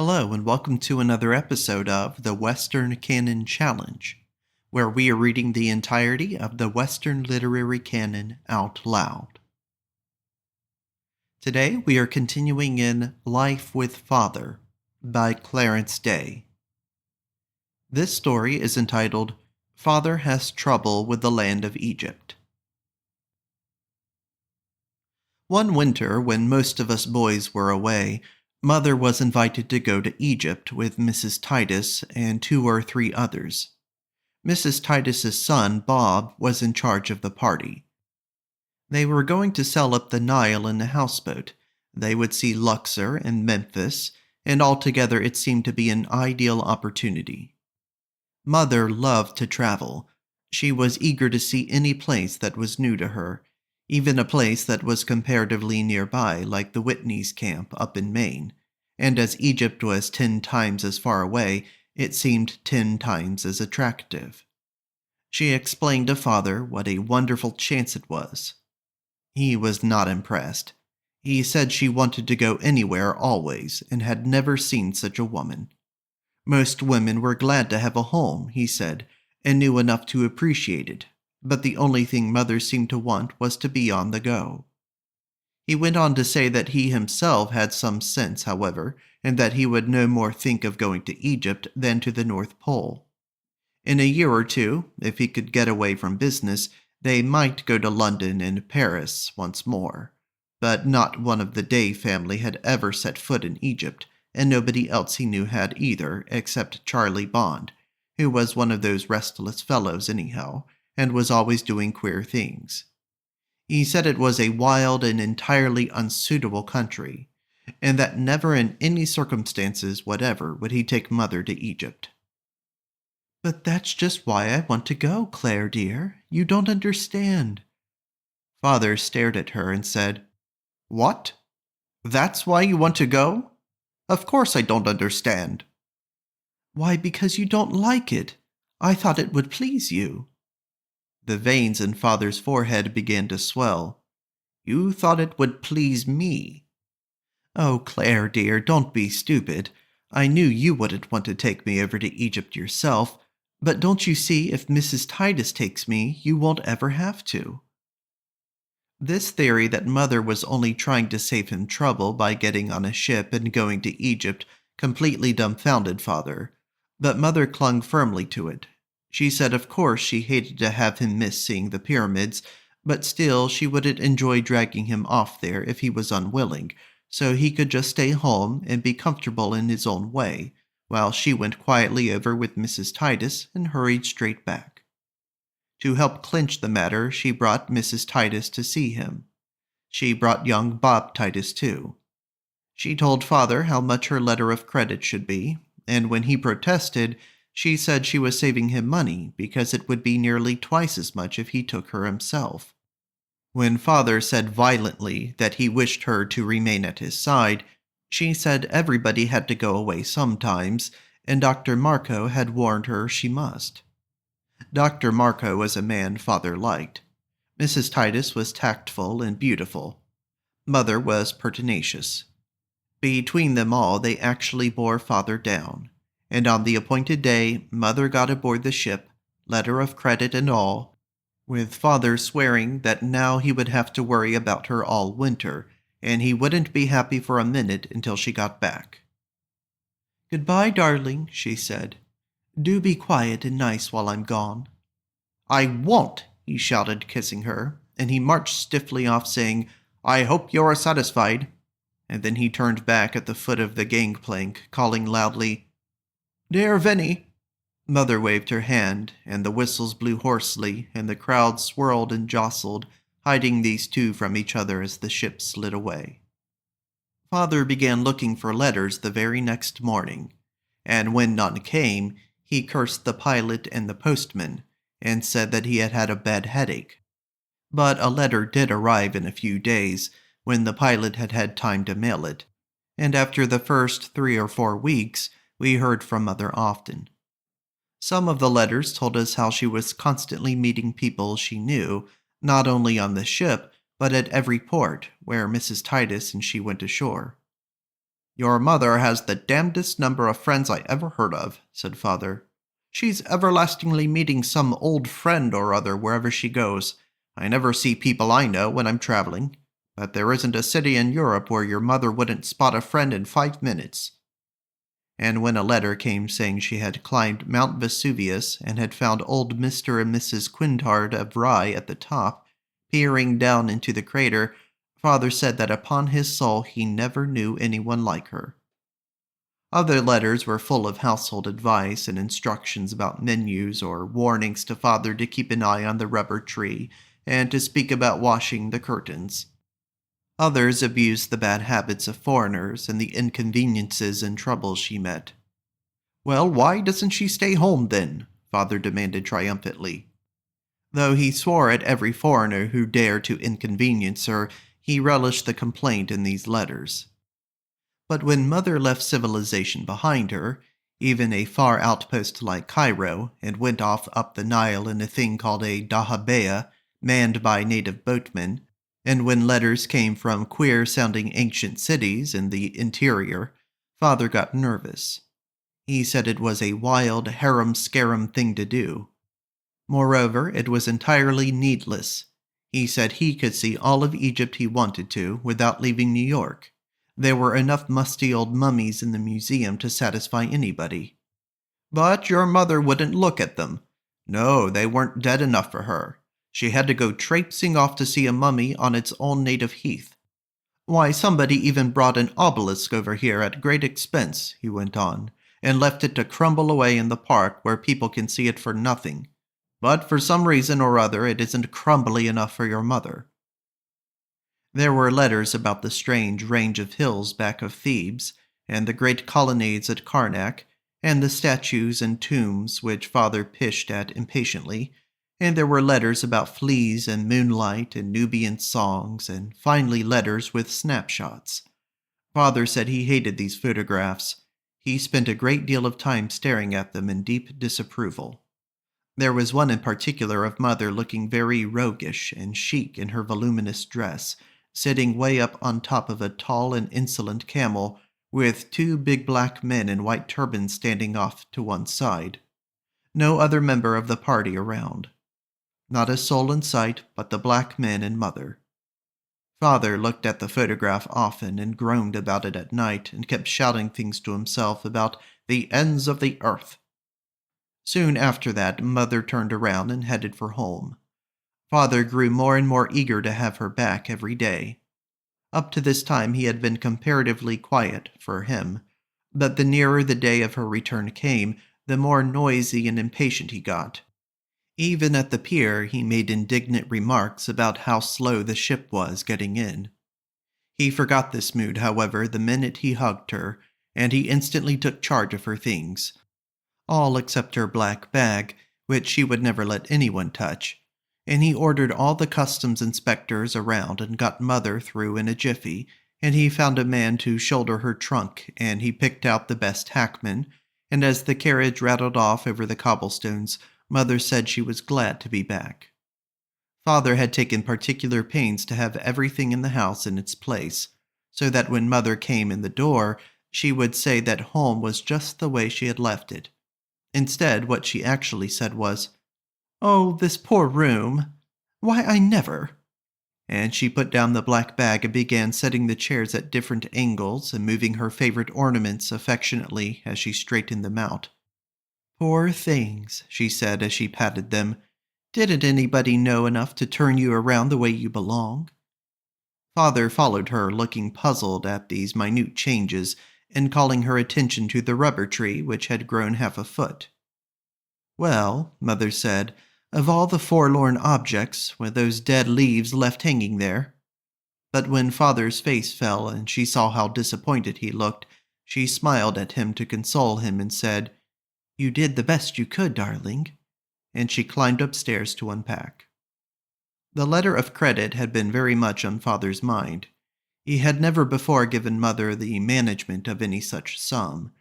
Hello, and welcome to another episode of the Western Canon Challenge, where we are reading the entirety of the Western literary canon out loud. Today we are continuing in Life with Father by Clarence Day. This story is entitled Father Has Trouble with the Land of Egypt. One winter, when most of us boys were away, Mother was invited to go to Egypt with Mrs. Titus and 2 or 3 others. Mrs. Titus's son, Bob, was in charge of the party. They were going to sail up the Nile in a houseboat. They would see Luxor and Memphis, and altogether it seemed to be an ideal opportunity. Mother loved to travel. She was eager to see any place that was new to her, even a place that was comparatively nearby, like the Whitney's camp up in Maine, and as Egypt was 10 times as far away, it seemed 10 times as attractive. She explained to Father what a wonderful chance it was. He was not impressed. He said she wanted to go anywhere always, and had never seen such a woman. Most women were glad to have a home, he said, and knew enough to appreciate it, but the only thing Mother seemed to want was to be on the go. He went on to say that he himself had some sense, however, and that he would no more think of going to Egypt than to the North Pole. In a year or two, if he could get away from business, they might go to London and Paris once more. But not one of the Day family had ever set foot in Egypt, and nobody else he knew had either, except Charlie Bond, who was one of those restless fellows anyhow, and was always doing queer things. He said it was a wild and entirely unsuitable country, and that never in any circumstances whatever would he take Mother to Egypt. "But that's just why I want to go, Claire dear. You don't understand." Father stared at her and said, "What? That's why you want to go? Of course I don't understand." "Why, because you don't like it. I thought it would please you." The veins in Father's forehead began to swell. "You thought it would please me?" "Oh, Claire dear, don't be stupid. I knew you wouldn't want to take me over to Egypt yourself, but don't you see if Mrs. Titus takes me, you won't ever have to." This theory that Mother was only trying to save him trouble by getting on a ship and going to Egypt completely dumbfounded Father, but Mother clung firmly to it. She said of course she hated to have him miss seeing the pyramids, but still she wouldn't enjoy dragging him off there if he was unwilling, so he could just stay home and be comfortable in his own way, while she went quietly over with Mrs. Titus and hurried straight back. To help clinch the matter, she brought Mrs. Titus to see him. She brought young Bob Titus too. She told Father how much her letter of credit should be, and when he protested, she said she was saving him money because it would be nearly twice as much if he took her himself. When Father said violently that he wished her to remain at his side, she said everybody had to go away sometimes, and Dr. Marco had warned her she must. Dr. Marco was a man Father liked. Mrs. Titus was tactful and beautiful. Mother was pertinacious. Between them all, they actually bore Father down, and on the appointed day, Mother got aboard the ship, letter of credit and all, with Father swearing that now he would have to worry about her all winter, and he wouldn't be happy for a minute until she got back. "Goodbye, darling," she said. "Do be quiet and nice while I'm gone." "I won't," he shouted, kissing her, and he marched stiffly off saying, "I hope you're satisfied." And then he turned back at the foot of the gangplank, calling loudly, "Dear Vinny." Mother waved her hand, and the whistles blew hoarsely, and the crowd swirled and jostled, hiding these two from each other as the ship slid away. Father began looking for letters the very next morning, and when none came, he cursed the pilot and the postman, and said that he had had a bad headache. But a letter did arrive in a few days, when the pilot had had time to mail it, and after the first 3 or 4 weeks, we heard from Mother often. Some of the letters told us how she was constantly meeting people she knew, not only on the ship, but at every port where Mrs. Titus and she went ashore. "Your mother has the damnedest number of friends I ever heard of," said Father. "She's everlastingly meeting some old friend or other wherever she goes. I never see people I know when I'm traveling. But there isn't a city in Europe where your mother wouldn't spot a friend in 5 minutes." And when a letter came saying she had climbed Mount Vesuvius and had found old Mr. and Mrs. Quintard of Rye at the top, peering down into the crater, Father said that upon his soul he never knew anyone like her. Other letters were full of household advice and instructions about menus or warnings to Father to keep an eye on the rubber tree and to speak about washing the curtains. Others abused the bad habits of foreigners and the inconveniences and troubles she met. "Well, why doesn't she stay home then?" Father demanded triumphantly. Though he swore at every foreigner who dared to inconvenience her, he relished the complaint in these letters. But when Mother left civilization behind her, even a far outpost like Cairo, and went off up the Nile in a thing called a dahabeah, manned by native boatmen, and when letters came from queer-sounding ancient cities in the interior, Father got nervous. He said it was a wild, harum-scarum thing to do. Moreover, it was entirely needless. He said he could see all of Egypt he wanted to without leaving New York. There were enough musty old mummies in the museum to satisfy anybody. But your mother wouldn't look at them. No, they weren't dead enough for her. She had to go traipsing off to see a mummy on its own native heath. Why, somebody even brought an obelisk over here at great expense, he went on, and left it to crumble away in the park where people can see it for nothing. But for some reason or other it isn't crumbly enough for your mother. There were letters about the strange range of hills back of Thebes, and the great colonnades at Karnak, and the statues and tombs which Father pished at impatiently, and there were letters about fleas and moonlight and Nubian songs, and finally letters with snapshots. Father said he hated these photographs. He spent a great deal of time staring at them in deep disapproval. There was one in particular of Mother looking very roguish and chic in her voluminous dress, sitting way up on top of a tall and insolent camel, with two big black men in white turbans standing off to one side. No other member of the party around. Not a soul in sight but the black men and Mother. Father looked at the photograph often and groaned about it at night and kept shouting things to himself about the ends of the earth. Soon after that, Mother turned around and headed for home. Father grew more and more eager to have her back every day. Up to this time he had been comparatively quiet for him, but the nearer the day of her return came, the more noisy and impatient he got. Even at the pier he made indignant remarks about how slow the ship was getting in. He forgot this mood, however, the minute he hugged her, and he instantly took charge of her things. All except her black bag, which she would never let anyone touch, and he ordered all the customs inspectors around and got Mother through in a jiffy, and he found a man to shoulder her trunk, and he picked out the best hackman, and as the carriage rattled off over the cobblestones, Mother said she was glad to be back. Father had taken particular pains to have everything in the house in its place, so that when Mother came in the door, she would say that home was just the way she had left it. Instead, what she actually said was, "Oh, this poor room! Why, I never!" And she put down the black bag and began setting the chairs at different angles and moving her favorite ornaments affectionately as she straightened them out. "Poor things," she said as she patted them. "Didn't anybody know enough to turn you around the way you belong?" Father followed her, looking puzzled at these minute changes and calling her attention to the rubber tree, which had grown half a foot. "Well," Mother said, "of all the forlorn objects, with those dead leaves left hanging there." But when Father's face fell and she saw how disappointed he looked, she smiled at him to console him and said, "You did the best you could, darling," and she climbed upstairs to unpack. The letter of credit had been very much on Father's mind. He had never before given Mother the management of any such sum.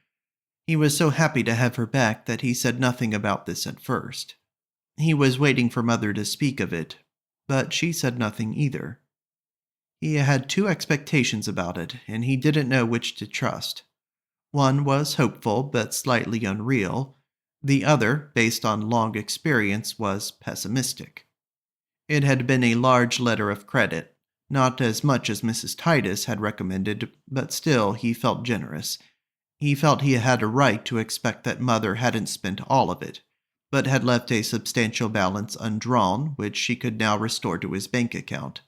He was so happy to have her back that he said nothing about this at first. He was waiting for Mother to speak of it, but she said nothing either. He had two expectations about it, and he didn't know which to trust. One was hopeful but slightly unreal. The other, based on long experience, was pessimistic. It had been a large letter of credit, not as much as Mrs. Titus had recommended, but still he felt generous. He felt he had a right to expect that Mother hadn't spent all of it, but had left a substantial balance undrawn, which she could now restore to his bank account.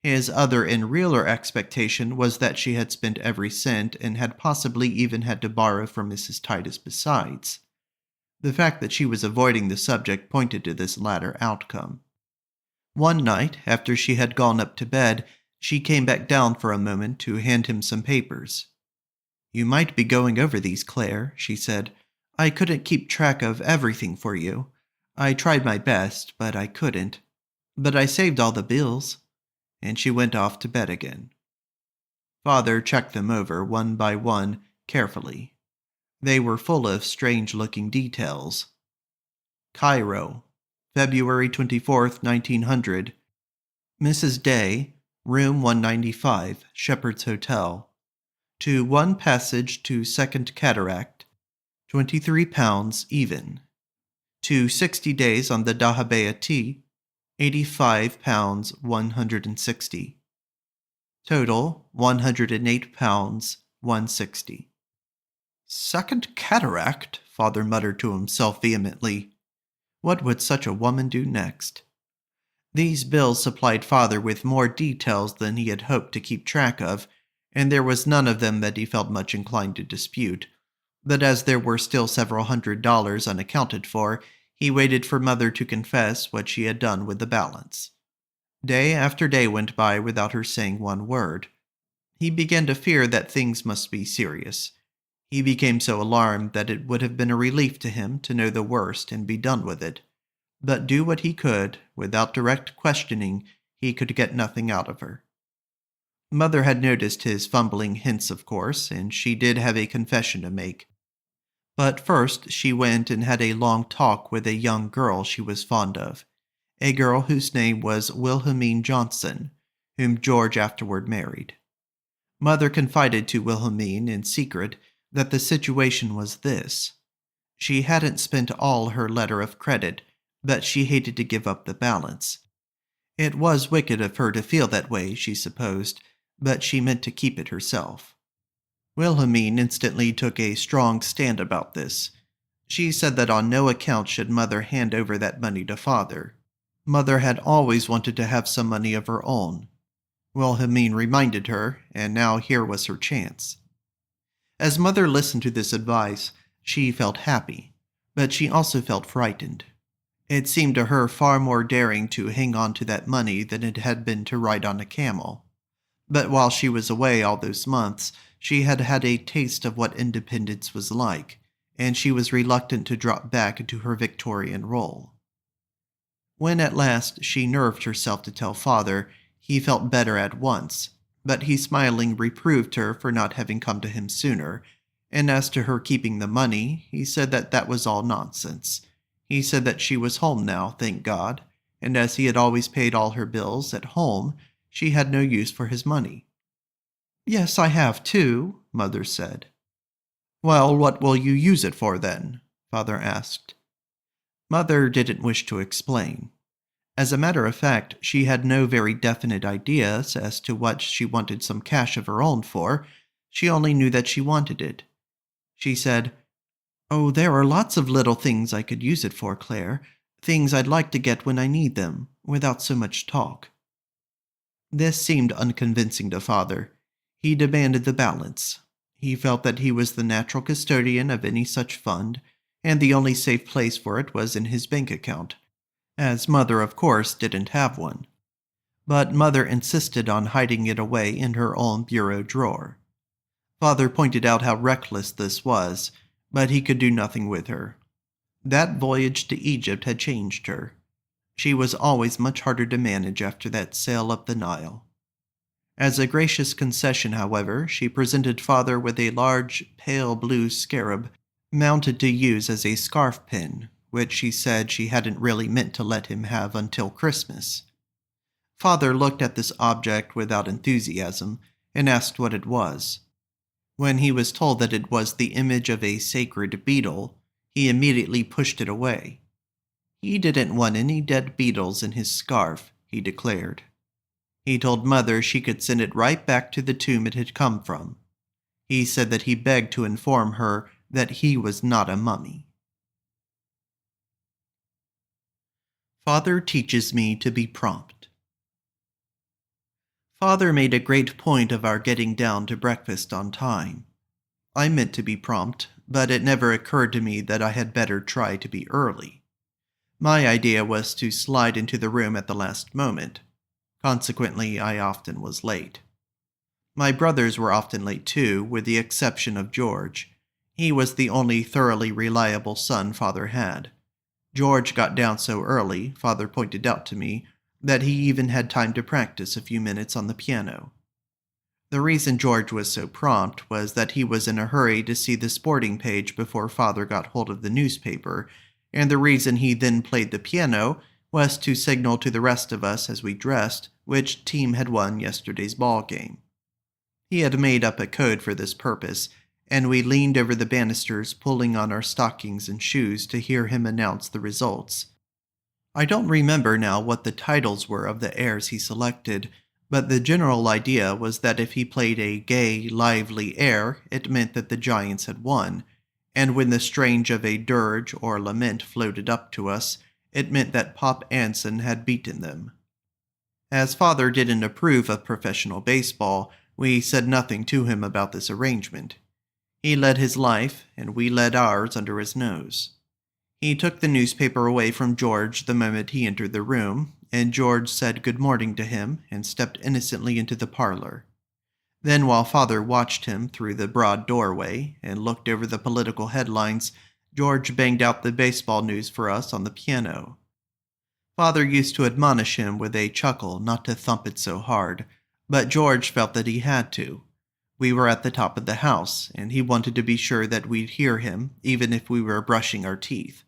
His other and realer expectation was that she had spent every cent and had possibly even had to borrow from Mrs. Titus besides. The fact that she was avoiding the subject pointed to this latter outcome. One night, after she had gone up to bed, she came back down for a moment to hand him some papers. "You might be going over these, Claire," she said. "I couldn't keep track of everything for you. I tried my best, but I couldn't. But I saved all the bills." And she went off to bed again. Father checked them over one by one, carefully. They were full of strange-looking details. Cairo, February 24th, 1900. Mrs. Day, room 195, Shepherd's Hotel. To 1 Passage to Second Cataract, £23 even. To 60 days on the Dahabea Tea, £85 160. Total £108 160. Second cataract, Father muttered to himself vehemently. What would such a woman do next? These bills supplied Father with more details than he had hoped to keep track of, and there was none of them that he felt much inclined to dispute. But as there were still several $100s unaccounted for, he waited for Mother to confess what she had done with the balance. Day after day went by without her saying one word. He began to fear that things must be serious. He became so alarmed that it would have been a relief to him to know the worst and be done with it. But do what he could, without direct questioning, he could get nothing out of her. Mother had noticed his fumbling hints, of course, and she did have a confession to make. But first she went and had a long talk with a young girl she was fond of, a girl whose name was Wilhelmine Johnson, whom George afterward married. Mother confided to Wilhelmine in secret that the situation was this. She hadn't spent all her letter of credit, but she hated to give up the balance. It was wicked of her to feel that way, she supposed, but she meant to keep it herself. Wilhelmine instantly took a strong stand about this. She said that on no account should Mother hand over that money to Father. Mother had always wanted to have some money of her own. Wilhelmine reminded her, and now here was her chance. As Mother listened to this advice, she felt happy, but she also felt frightened. It seemed to her far more daring to hang on to that money than it had been to ride on a camel. But while she was away all those months, she had had a taste of what independence was like, and she was reluctant to drop back into her Victorian role. When at last she nerved herself to tell Father, he felt better at once, but he smilingly reproved her for not having come to him sooner, and as to her keeping the money, he said that that was all nonsense. He said that she was home now, thank God, and as he had always paid all her bills at home, she had no use for his money. "Yes, I have too," Mother said. "Well, what will you use it for then?" Father asked. Mother didn't wish to explain. As a matter of fact, she had no very definite ideas as to what she wanted some cash of her own for. She only knew that she wanted it. She said, "Oh, there are lots of little things I could use it for, Claire. Things I'd like to get when I need them, without so much talk." This seemed unconvincing to Father. He demanded the balance. He felt that he was the natural custodian of any such fund, and the only safe place for it was in his bank account, as Mother, of course, didn't have one. But Mother insisted on hiding it away in her own bureau drawer. Father pointed out how reckless this was, but he could do nothing with her. That voyage to Egypt had changed her. She was always much harder to manage after that sail up the Nile. As a gracious concession, however, she presented Father with a large, pale blue scarab, mounted to use as a scarf pin, which she said she hadn't really meant to let him have until Christmas. Father looked at this object without enthusiasm and asked what it was. When he was told that it was the image of a sacred beetle, he immediately pushed it away. He didn't want any dead beetles in his scarf, he declared. He told Mother she could send it right back to the tomb it had come from. He said that he begged to inform her that he was not a mummy. Father teaches me to be prompt. Father made a great point of our getting down to breakfast on time. I meant to be prompt, but it never occurred to me that I had better try to be early. My idea was to slide into the room at the last moment. Consequently, I often was late. My brothers were often late too, with the exception of George. He was the only thoroughly reliable son Father had. George got down so early, Father pointed out to me, that he even had time to practice a few minutes on the piano. The reason George was so prompt was that he was in a hurry to see the sporting page before Father got hold of the newspaper, and the reason he then played the piano was to signal to the rest of us as we dressed which team had won yesterday's ball game. He had made up a code for this purpose, and we leaned over the banisters pulling on our stockings and shoes to hear him announce the results. I don't remember now what the titles were of the airs he selected, but the general idea was that if he played a gay, lively air, it meant that the Giants had won, and when the strains of a dirge or lament floated up to us, it meant that Pop Anson had beaten them. As Father didn't approve of professional baseball, we said nothing to him about this arrangement. He led his life, and we led ours under his nose. He took the newspaper away from George the moment he entered the room, and George said good morning to him and stepped innocently into the parlor. Then, while Father watched him through the broad doorway and looked over the political headlines, George banged out the baseball news for us on the piano. Father used to admonish him with a chuckle not to thump it so hard, but George felt that he had to. We were at the top of the house, and he wanted to be sure that we'd hear him, even if we were brushing our teeth.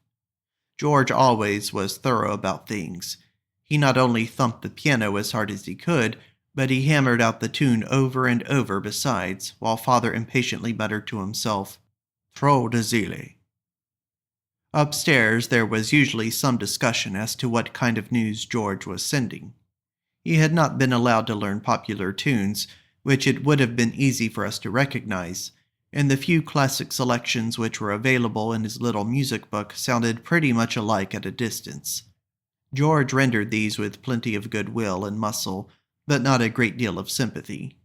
George always was thorough about things. He not only thumped the piano as hard as he could, but he hammered out the tune over and over besides, while Father impatiently muttered to himself, "Trop de zèle." Upstairs, there was usually some discussion as to what kind of news George was sending. He had not been allowed to learn popular tunes, which it would have been easy for us to recognize, and the few classic selections which were available in his little music book sounded pretty much alike at a distance. George rendered these with plenty of goodwill and muscle, but not a great deal of sympathy.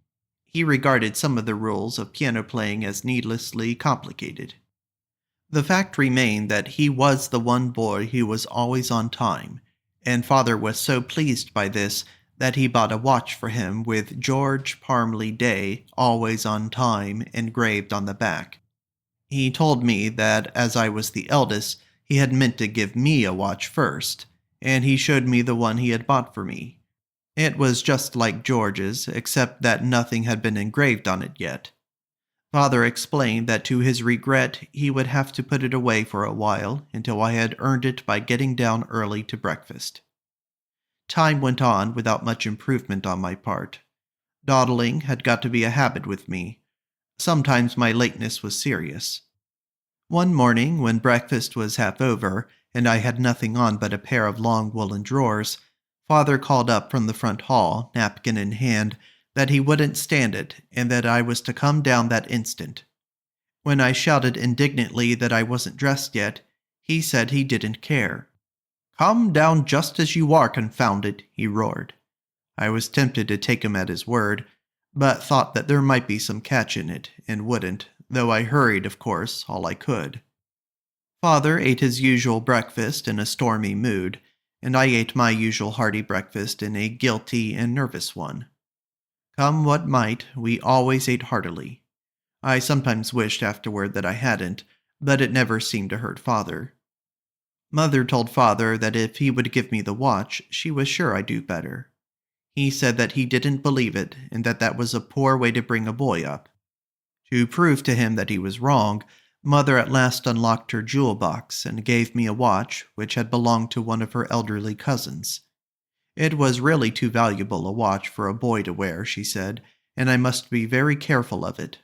He regarded some of the rules of piano playing as needlessly complicated. The fact remained that he was the one boy who was always on time, and Father was so pleased by this that he bought a watch for him with George Parmley Day, always on time, engraved on the back. He told me that as I was the eldest, he had meant to give me a watch first, and he showed me the one he had bought for me. It was just like George's, except that nothing had been engraved on it yet. Father explained that to his regret he would have to put it away for a while until I had earned it by getting down early to breakfast. Time went on without much improvement on my part. Dawdling had got to be a habit with me. Sometimes my lateness was serious. One morning, when breakfast was half over, and I had nothing on but a pair of long woolen drawers, Father called up from the front hall, napkin in hand, that he wouldn't stand it, and that I was to come down that instant. When I shouted indignantly that I wasn't dressed yet, he said he didn't care. "Come down just as you are, confound it," he roared. I was tempted to take him at his word, but thought that there might be some catch in it, and wouldn't, though I hurried, of course, all I could. Father ate his usual breakfast in a stormy mood, and I ate my usual hearty breakfast in a guilty and nervous one. Come what might, we always ate heartily. I sometimes wished afterward that I hadn't, but it never seemed to hurt Father. Mother told Father that if he would give me the watch, she was sure I'd do better. He said that he didn't believe it, and that that was a poor way to bring a boy up. To prove to him that he was wrong, Mother at last unlocked her jewel box and gave me a watch which had belonged to one of her elderly cousins. It was really too valuable a watch for a boy to wear, she said, and I must be very careful of it.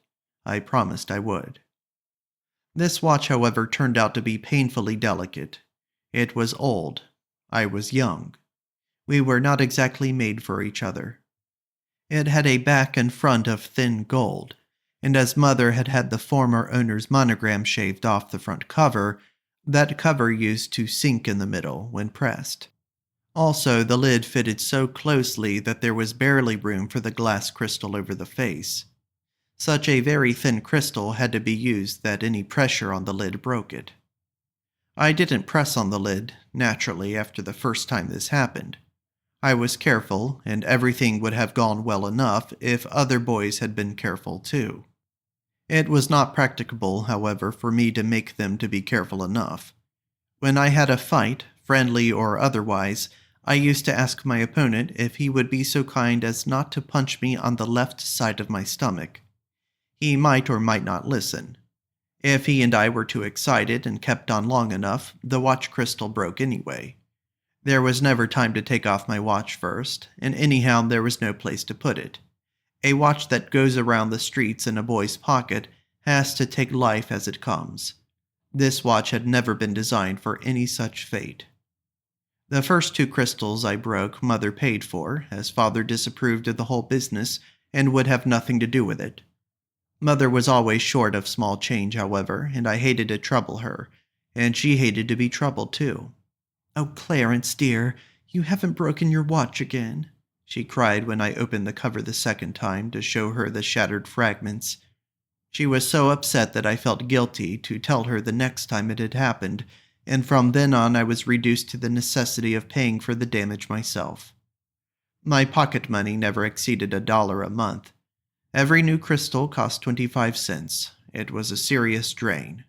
I promised I would. This watch, however, turned out to be painfully delicate. It was old. I was young. We were not exactly made for each other. It had a back and front of thin gold, and as Mother had had the former owner's monogram shaved off the front cover, that cover used to sink in the middle when pressed. Also, the lid fitted so closely that there was barely room for the glass crystal over the face. Such a very thin crystal had to be used that any pressure on the lid broke it. I didn't press on the lid, naturally, after the first time this happened. I was careful, and everything would have gone well enough if other boys had been careful too. It was not practicable, however, for me to make them to be careful enough. When I had a fight, friendly or otherwise, I used to ask my opponent if he would be so kind as not to punch me on the left side of my stomach. He might or might not listen. If he and I were too excited and kept on long enough, the watch crystal broke anyway. There was never time to take off my watch first, and anyhow there was no place to put it. A watch that goes around the streets in a boy's pocket has to take life as it comes. This watch had never been designed for any such fate. The first two crystals I broke, Mother paid for, as Father disapproved of the whole business and would have nothing to do with it. Mother was always short of small change, however, and I hated to trouble her, and she hated to be troubled too. "Oh, Clarence, dear, you haven't broken your watch again," she cried when I opened the cover the second time to show her the shattered fragments. She was so upset that I felt guilty to tell her the next time it had happened, and from then on I was reduced to the necessity of paying for the damage myself. My pocket money never exceeded $1 a month. Every new crystal cost 25 cents. It was a serious drain.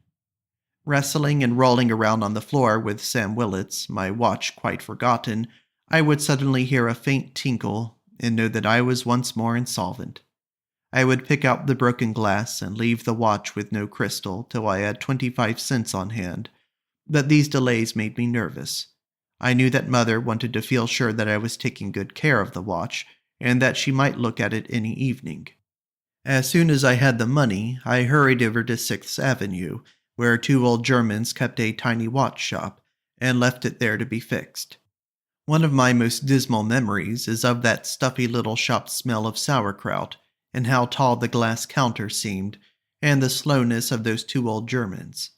Wrestling and rolling around on the floor with Sam Willits, my watch quite forgotten, I would suddenly hear a faint tinkle and know that I was once more insolvent. I would pick out the broken glass and leave the watch with no crystal till I had 25 cents on hand. But these delays made me nervous. I knew that Mother wanted to feel sure that I was taking good care of the watch, and that she might look at it any evening. As soon as I had the money, I hurried over to 6th Avenue, where two old Germans kept a tiny watch shop, and left it there to be fixed. One of my most dismal memories is of that stuffy little shop's smell of sauerkraut, and how tall the glass counter seemed, and the slowness of those two old Germans.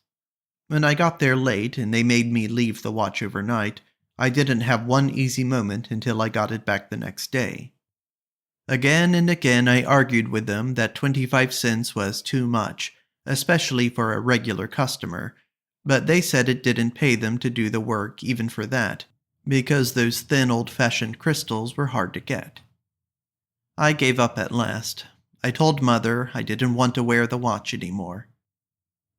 When I got there late and they made me leave the watch overnight, I didn't have one easy moment until I got it back the next day. Again and again I argued with them that 25 cents was too much, especially for a regular customer, but they said it didn't pay them to do the work even for that, because those thin old-fashioned crystals were hard to get. I gave up at last. I told Mother I didn't want to wear the watch anymore.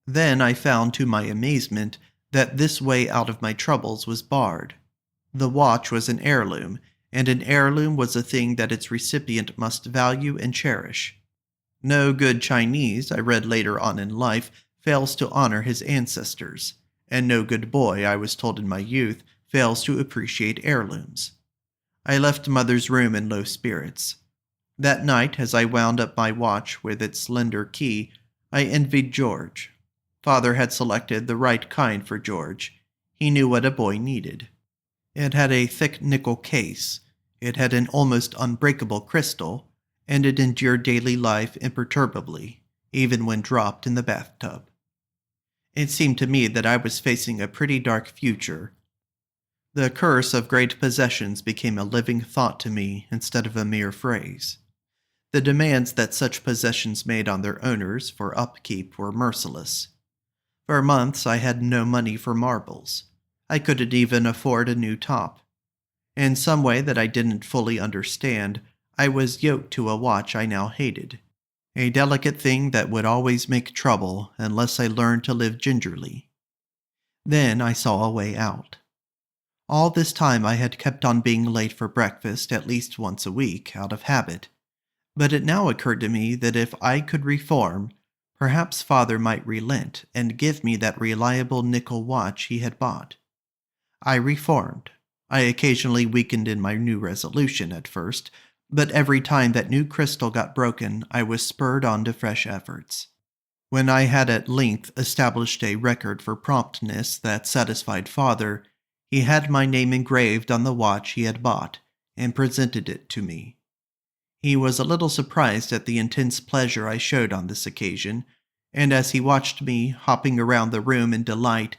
Then I found, to my amazement, that this way out of my troubles was barred. The watch was an heirloom, and an heirloom was a thing that its recipient must value and cherish. No good Chinese, I read later on in life, fails to honor his ancestors, and no good boy, I was told in my youth, fails to appreciate heirlooms. I left Mother's room in low spirits. That night, as I wound up my watch with its slender key, I envied George. Father had selected the right kind for George. He knew what a boy needed. It had a thick nickel case, it had an almost unbreakable crystal, and it endured daily life imperturbably, even when dropped in the bathtub. It seemed to me that I was facing a pretty dark future. The curse of great possessions became a living thought to me instead of a mere phrase. The demands that such possessions made on their owners for upkeep were merciless. For months I had no money for marbles. I couldn't even afford a new top. In some way that I didn't fully understand, I was yoked to a watch I now hated. A delicate thing that would always make trouble unless I learned to live gingerly. Then I saw a way out. All this time I had kept on being late for breakfast at least once a week, out of habit. But it now occurred to me that if I could reform, perhaps Father might relent and give me that reliable nickel watch he had bought. I reformed. I occasionally weakened in my new resolution at first, but every time that new crystal got broken, I was spurred on to fresh efforts. When I had at length established a record for promptness that satisfied Father, he had my name engraved on the watch he had bought and presented it to me. He was a little surprised at the intense pleasure I showed on this occasion, and as he watched me hopping around the room in delight,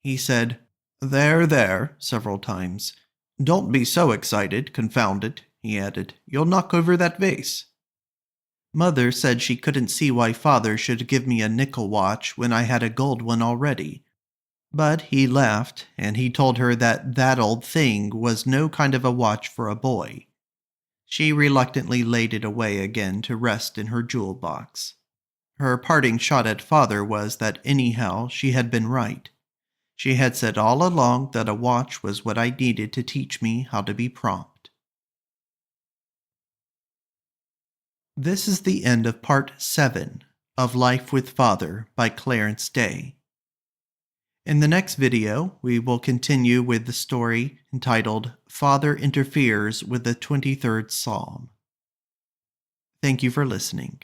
he said, "There, there," several times. "Don't be so excited, confound it," he added. "You'll knock over that vase." Mother said she couldn't see why Father should give me a nickel watch when I had a gold one already. But he laughed, and he told her that that old thing was no kind of a watch for a boy. She reluctantly laid it away again to rest in her jewel box. Her parting shot at Father was that anyhow she had been right. She had said all along that a watch was what I needed to teach me how to be prompt. This is the end of Part 7 of Life with Father by Clarence Day. In the next video, we will continue with the story entitled Father Interferes with the 23rd Psalm. Thank you for listening.